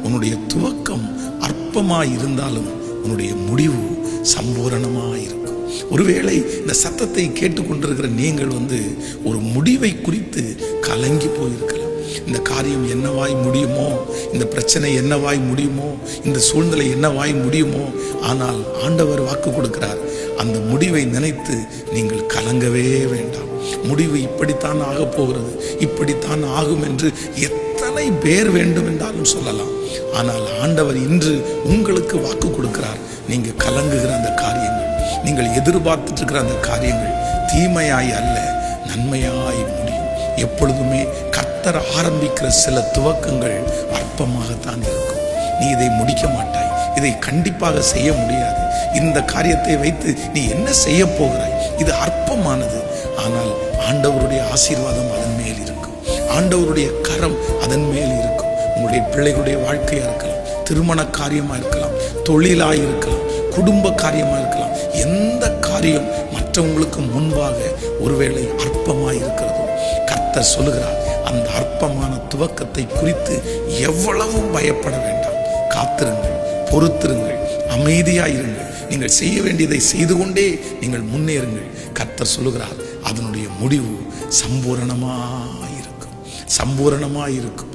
உன்னுடைய துவக்கம் அற்பமாய் இருந்தாலும் உன்னுடைய முடிவு சம்பூரணமாய் இருக்கும். ஒருவேளை இந்த சத்தத்தை கேட்டுக்கொண்டிருக்கிற நீங்கள் ஒரு முடிவை குறித்து கலங்கி போயிருக்கலாம். இந்த காரியம் என்னவாய் முடியுமோ, இந்த பிரச்சனை என்னவாய் முடியுமோ, இந்த சூழ்நிலை என்னவாய் முடியுமோ. ஆனால் ஆண்டவர் வாக்கு கொடுக்கிறார், அந்த முடிவை நினைத்து நீங்கள் கலங்கவே வேண்டாம். முடிவு இப்படித்தான் ஆக போகிறது, இப்படித்தான் ஆகும் என்று எத்தனை பேர் வேண்டும் என்றாலும் சொல்லலாம். ஆனால் ஆண்டவர் இன்று உங்களுக்கு வாக்கு கொடுக்கிறார், நீங்க கலங்குகிற அந்த காரியங்கள், நீங்கள் எதிர்பார்த்துட்டு இருக்கிற அந்த காரியங்கள் தீமையாய் அல்ல, நன்மையாய் முடியும். எப்பொழுதுமே கர்த்தர் ஆரம்பிக்கிற சில துவக்கங்கள் அற்பமாகத்தான் இருக்கும். நீ இதை முடிக்க மாட்டாய், இதை கண்டிப்பாக செய்ய முடியாது, இந்த காரியத்தை வைத்து நீ என்ன செய்ய போகிறாய், இது அற்பமானது. ஆனால் ஆண்டவருடைய ஆசீர்வாதம் அதன் மேல் இருக்கும், ஆண்டவருடைய கரம் அதன் மேல் இருக்கும். உங்களுடைய பிள்ளைகளுடைய வாழ்க்கையா இருக்கலாம், திருமண காரியமா இருக்கலாம், தொழிலாய் இருக்கலாம், குடும்ப காரியமா இருக்கலாம். எந்த காரியம் மற்றவங்களுக்கு முன்பாக ஒருவேளை அற்பமாய் இருக்கிறதோ, கர்த்தர் சொல்லுகிறார், அந்த அற்பமான துவக்கத்தை குறித்து எவ்வளவும் பயப்பட வேண்டாம். காத்திருங்கள், பொறுத்திருங்கள், அமைதியாயிருங்கள். நீங்கள் செய்ய வேண்டியதை செய்து கொண்டே நீங்கள் முன்னேறுங்கள். கர்த்தர் சொல்லுகிறார், அதனுடைய முடிவு சம்பூரணமாயிருக்கும், சம்பூரணமாயிருக்கும்.